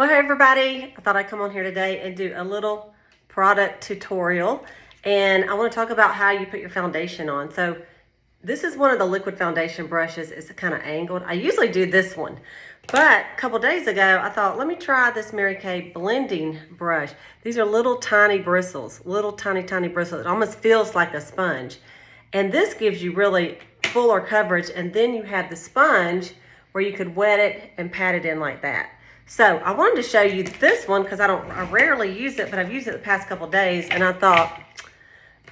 Well, hey everybody, I thought I'd come on here today and do a little product tutorial, and I want to talk about how you put your foundation on. So this is one of the liquid foundation brushes. It's kind of angled. I usually do this one, but a couple days ago I thought, let me try this Mary Kay blending brush. These are little tiny bristles, little tiny bristles. It almost feels like a sponge, and this gives you really fuller coverage. And then you have the sponge where you could wet it and pat it in like that. So I wanted to show you this one because I rarely use it, but I've used it the past couple days, and I thought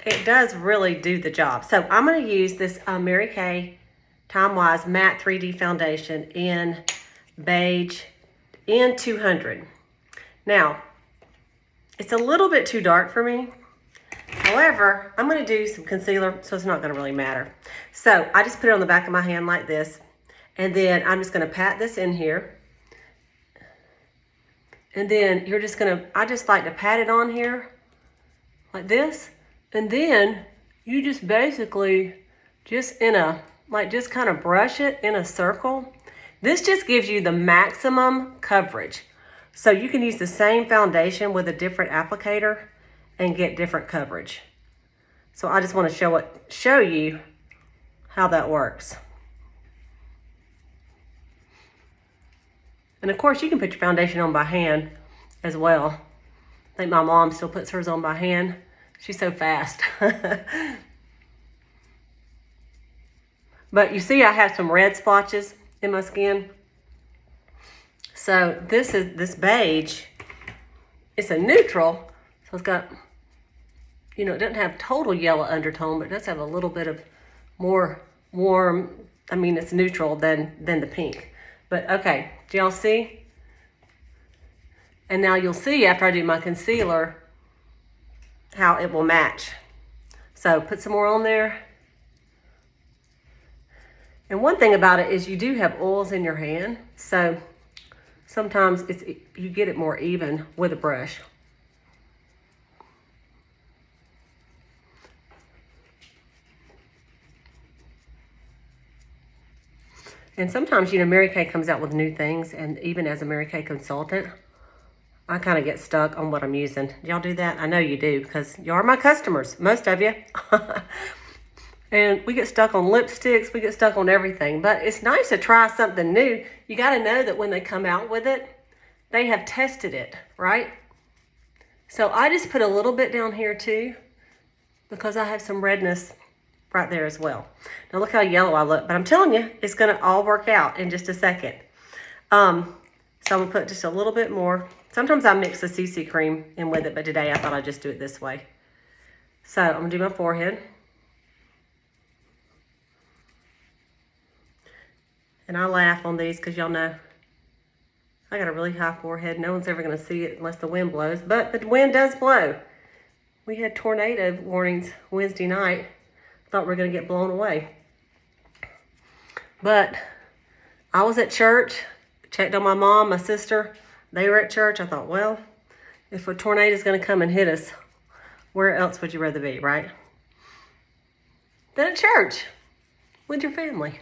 it does really do the job. So I'm going to use this Mary Kay Timewise Matte 3D Foundation in Beige in 200. Now, it's a little bit too dark for me. However, I'm going to do some concealer, so it's not going to really matter. So I just put it on the back of my hand like this, and then I'm just going to pat this in here. And then you're just gonna, I just like to pat it on here like this. And then you just basically just just kind of brush it in a circle. This just gives you the maximum coverage. So you can use the same foundation with a different applicator and get different coverage. So I just want to show you how that works. And of course, you can put your foundation on by hand as well. I think my mom still puts hers on by hand. She's so fast. But you see, I have some red splotches in my skin. So this beige. It's a neutral. So it's got, it doesn't have total yellow undertone, but it does have a little bit of more warm. I mean, it's neutral than the pink. But okay, do y'all see? And now you'll see after I do my concealer how it will match. So put some more on there. And one thing about it is you do have oils in your hand, so sometimes you get it more even with a brush. And sometimes, Mary Kay comes out with new things, and even as a Mary Kay consultant, I kind of get stuck on what I'm using. Y'all do that? I know you do, because you are my customers, most of you. And we get stuck on lipsticks, we get stuck on everything. But it's nice to try something new. You got to know that when they come out with it, they have tested it, right? So I just put a little bit down here too, because I have some redness right there as well. Now look how yellow I look, but I'm telling you, it's gonna all work out in just a second. So I'm gonna put just a little bit more. Sometimes I mix the CC cream in with it, but today I thought I'd just do it this way. So I'm gonna do my forehead. And I laugh on these because y'all know I got a really high forehead. No one's ever gonna see it unless the wind blows, but the wind does blow. We had tornado warnings Wednesday night. Thought we were going to get blown away. But I was at church, checked on my mom, my sister. They were at church. I thought, well, if a tornado is going to come and hit us, where else would you rather be, right? Than at church with your family.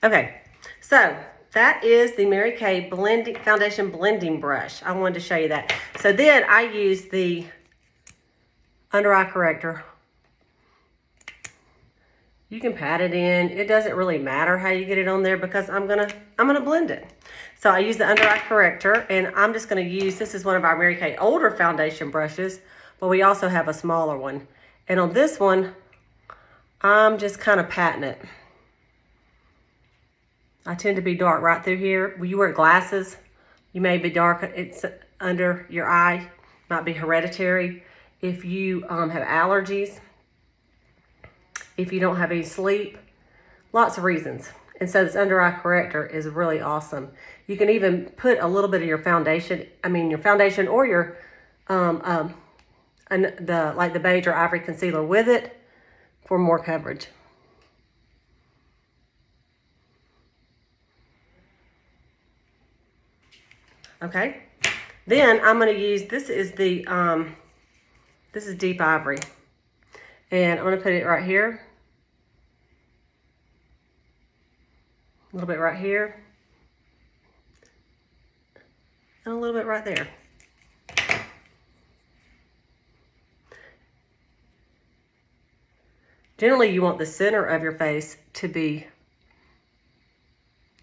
Okay, so that is the Mary Kay Foundation Blending Brush. I wanted to show you that. So then I use the under eye corrector. You can pat it in. It doesn't really matter how you get it on there because I'm gonna blend it. So I use the under eye corrector, and I'm just gonna use, this is one of our Mary Kay older foundation brushes, but we also have a smaller one. And on this one, I'm just kind of patting it. I tend to be dark right through here. When you wear glasses, you may be dark. It's under your eye, might be hereditary. If you have allergies, if you don't have any sleep, lots of reasons. And so this under eye corrector is really awesome. You can even put a little bit of your foundation, or your the Beige or Ivory concealer with it for more coverage. Okay, then I'm going to use, this is Deep Ivory, and I'm going to put it right here, a little bit right here, and a little bit right there. Generally, you want the center of your face to be,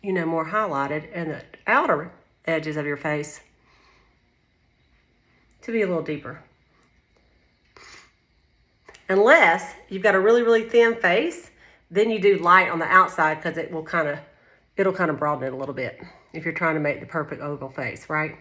you know, more highlighted, and the outer edges of your face to be a little deeper. Unless you've got a really, really thin face, then you do light on the outside because it'll kind of broaden it a little bit if you're trying to make the perfect oval face, right?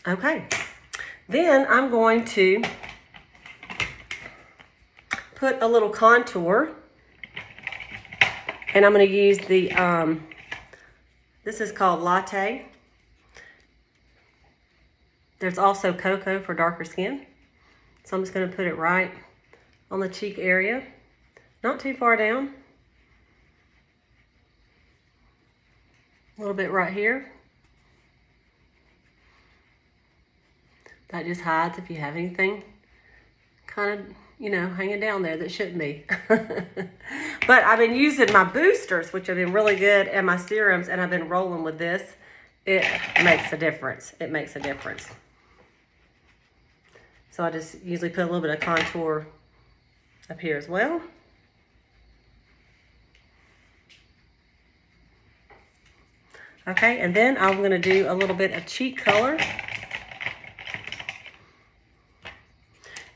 Okay, then I'm going to put a little contour, and I'm going to use the, this is called Latte. There's also Cocoa for darker skin. So I'm just going to put it right on the cheek area, not too far down. A little bit right here. That just hides if you have anything kind of, you know, hanging down there that shouldn't be. But I've been using my boosters, which have been really good, and my serums, and I've been rolling with this. It makes a difference. It makes a difference. So I just usually put a little bit of contour up here as well. Okay, and then I'm going to do a little bit of cheek color.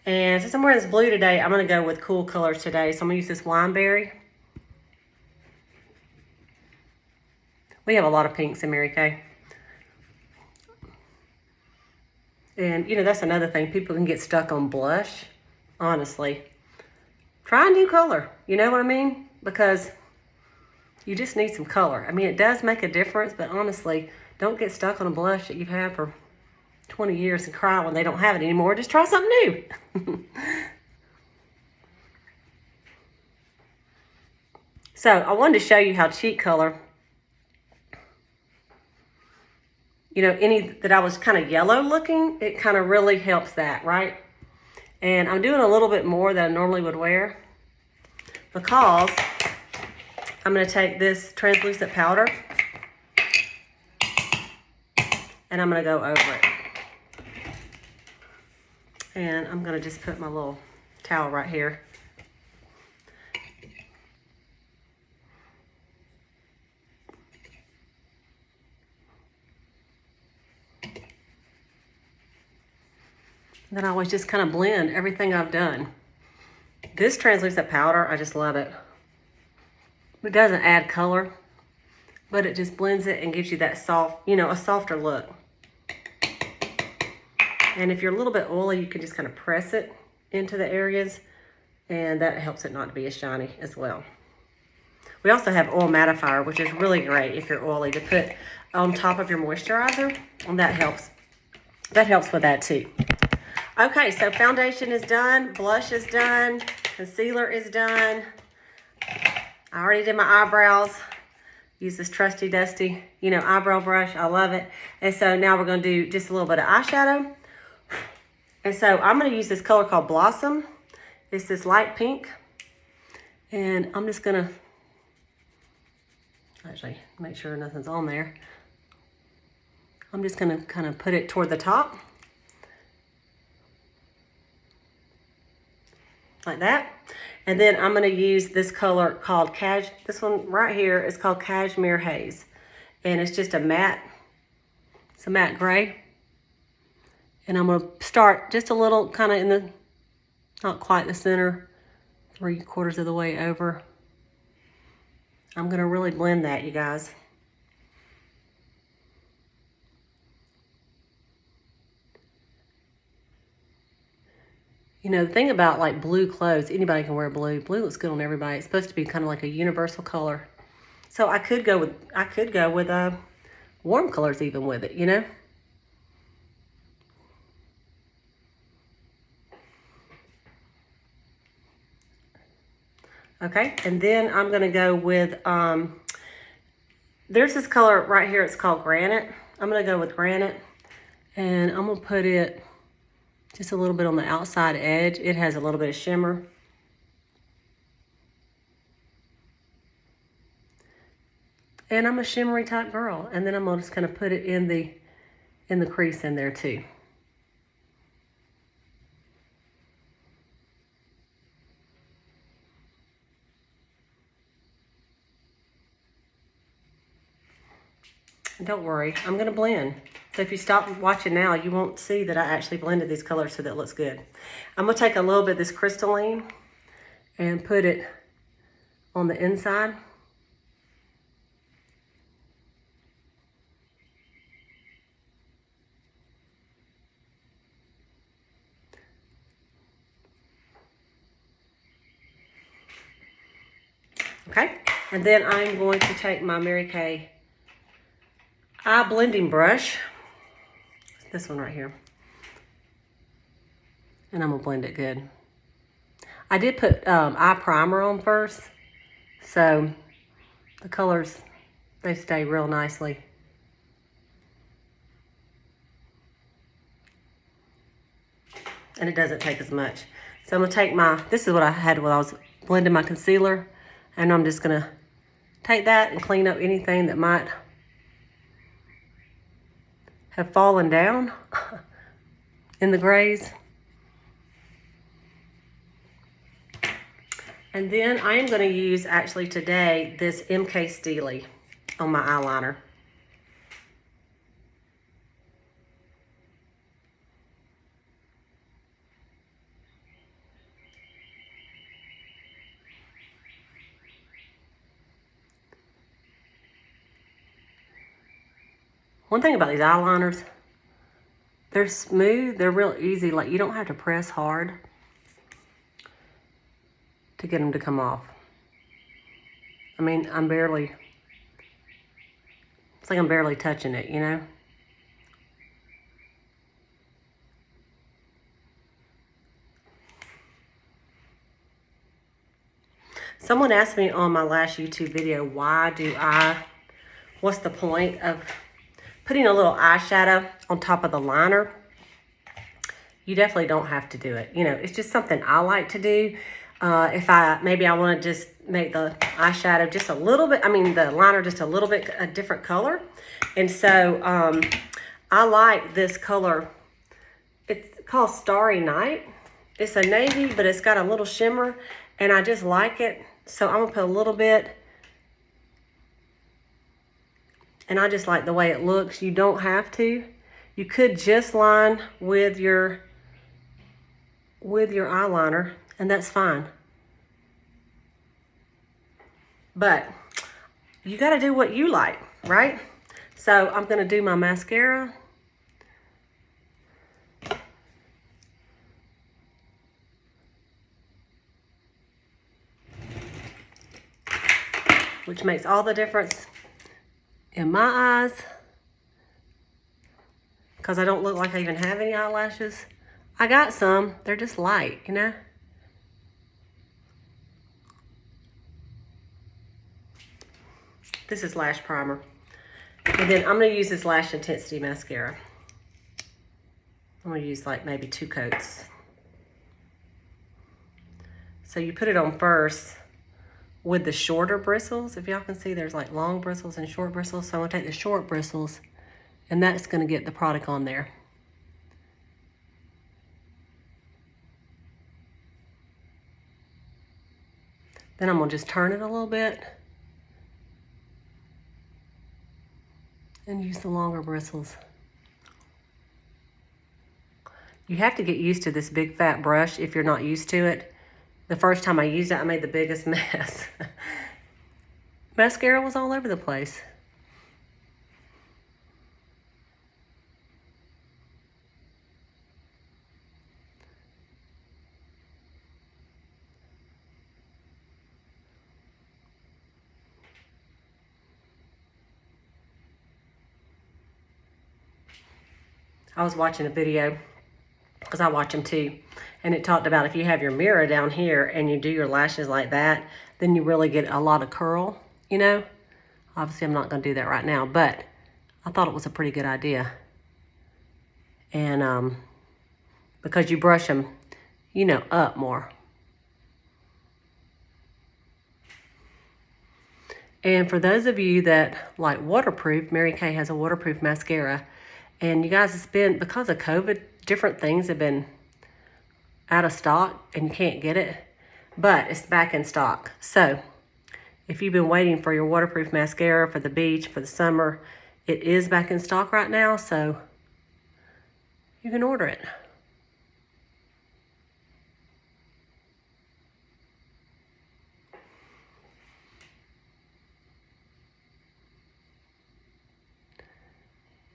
And since I'm wearing this blue today, I'm going to go with cool colors today. So I'm going to use this Wineberry. We have a lot of pinks in Mary Kay. And, you know, that's another thing. People can get stuck on blush. Honestly. Try a new color. You know what I mean? Because you just need some color. I mean, it does make a difference. But honestly, don't get stuck on a blush that you've had for 20 years and cry when they don't have it anymore. Just try something new. So I wanted to show you how cheek color, you know, any that I was kind of yellow looking, it kind of really helps that, right? And I'm doing a little bit more than I normally would wear because I'm going to take this translucent powder and I'm going to go over it. And I'm going to just put my little towel right here. Then I always just kind of blend everything I've done. This translucent powder, I just love it. It doesn't add color, but it just blends it and gives you that soft, you know, a softer look. And if you're a little bit oily, you can just kind of press it into the areas, and that helps it not to be as shiny as well. We also have oil mattifier, which is really great if you're oily, to put on top of your moisturizer, and that helps. That helps with that too. Okay, so foundation is done, blush is done, concealer is done. I already did my eyebrows. Use this trusty dusty, you know, eyebrow brush. I love it. And so now we're going to do just a little bit of eyeshadow. And so I'm going to use this color called Blossom. It's this light pink. And I'm just going to actually make sure nothing's on there. I'm just going to kind of put it toward the top. Like that. And then I'm going to use this color called this one right here is called Cashmere Haze. And it's just a matte, it's a matte gray. And I'm going to start just a little kind of in the, not quite the center, 3/4 of the way over. I'm going to really blend that, you guys. You know, the thing about like blue clothes, anybody can wear blue. Blue looks good on everybody. It's supposed to be kind of like a universal color. So I could go with warm colors even with it, you know? Okay, and then I'm gonna go with, there's this color right here, it's called Granite. I'm gonna go with Granite, and I'm gonna put it Just a little bit on the outside edge. It has a little bit of shimmer. And I'm a shimmery type girl. And then I'm just gonna put it in the crease in there too. Don't worry, I'm gonna blend. So if you stop watching now, you won't see that I actually blended these colors so that it looks good. I'm gonna take a little bit of this crystalline and put it on the inside. Okay, and then I'm going to take my Mary Kay eye blending brush, this one right here, and I'm gonna blend it good. I did put eye primer on first, so the colors, they stay real nicely. And it doesn't take as much. So I'm gonna take this is what I had when I was blending my concealer, and I'm just gonna take that and clean up anything that might have fallen down in the grays. And then I am going to use, actually today, this MK Steely on my eyeliner. One thing about these eyeliners, they're smooth, they're real easy, like you don't have to press hard to get them to come off. I mean, it's like I'm barely touching it, you know? Someone asked me on my last YouTube video, what's the point of putting a little eyeshadow on top of the liner? You definitely don't have to do it. You know, it's just something I like to do. Maybe I want to just make the eyeshadow just a little bit, the liner just a little bit a different color. And so I like this color. It's called Starry Night. It's a navy, but it's got a little shimmer, and I just like it. So I'm gonna put a little bit, and I just like the way it looks. You don't have to. You could just line with your eyeliner, and that's fine. But you got to do what you like, right? So I'm going to do my mascara. Which makes all the difference in my eyes, because I don't look like I even have any eyelashes. I got some, they're just light, you know? This is Lash Primer. And then I'm gonna use this Lash Intensity Mascara. I'm gonna use like maybe 2 coats. So you put it on first with the shorter bristles. If y'all can see, there's like long bristles and short bristles. So I'm gonna take the short bristles, and that's gonna get the product on there. Then I'm gonna just turn it a little bit and use the longer bristles. You have to get used to this big fat brush if you're not used to it. The first time I used it, I made the biggest mess. Mascara was all over the place. I was watching a video, because I watch them too, and it talked about if you have your mirror down here and you do your lashes like that, then you really get a lot of curl, you know? Obviously, I'm not going to do that right now, but I thought it was a pretty good idea. And because you brush them, you know, up more. And for those of you that like waterproof, Mary Kay has a waterproof mascara. And you guys, it's been, because of COVID, different things have been out of stock and you can't get it. But it's back in stock. So if you've been waiting for your waterproof mascara for the beach, for the summer, it is back in stock right now. So you can order it.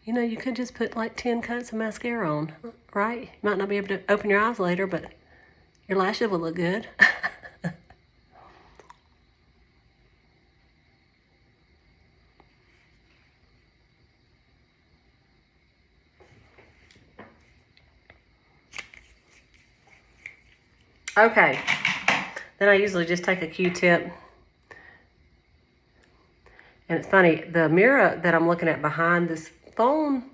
You know, you could just put like 10 coats of mascara on, right? You might not be able to open your eyes later, but your lashes will look good. Okay, then I usually just take a Q-tip. And it's funny, the mirror that I'm looking at behind this phone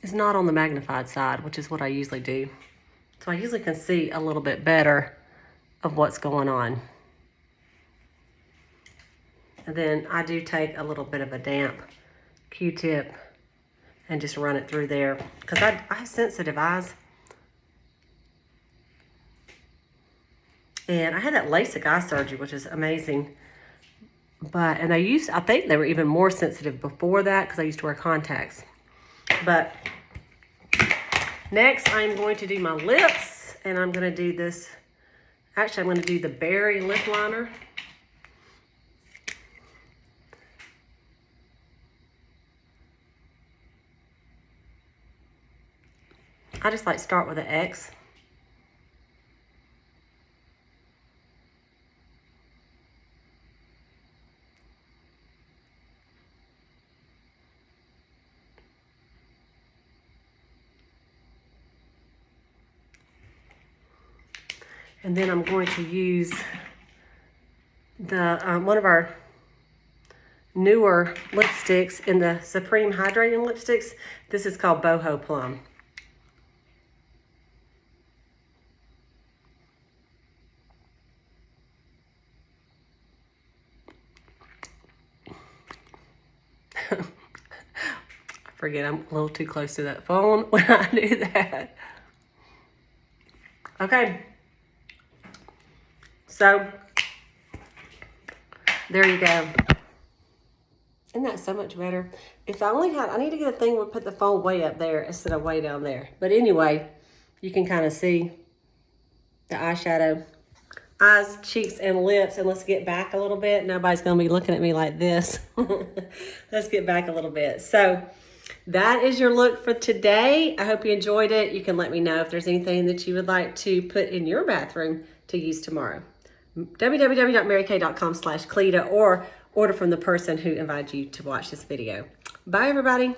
is not on the magnified side, which is what I usually do. So I usually can see a little bit better of what's going on. And then I do take a little bit of a damp Q-tip and just run it through there, because I have sensitive eyes. And I had that LASIK eye surgery, which is amazing. And I think they were even more sensitive before that, because I used to wear contacts. But next I'm going to do my lips, and I'm going to do this. Actually, I'm going to do the berry lip liner. I just like to start with an X. And then I'm going to use the one of our newer lipsticks in the Supreme Hydrating Lipsticks. This is called Boho Plum. I forget, I'm a little too close to that phone when I do that. Okay. So, there you go. Isn't that so much better? If I only had, I need to get a thing where put the phone way up there instead of way down there. But anyway, you can kind of see the eyeshadow. Eyes, cheeks, and lips. And let's get back a little bit. Nobody's going to be looking at me like this. Let's get back a little bit. So, that is your look for today. I hope you enjoyed it. You can let me know if there's anything that you would like to put in your bathroom to use tomorrow. www.marykay.com/Cleta, or order from the person who invited you to watch this video. Bye, everybody.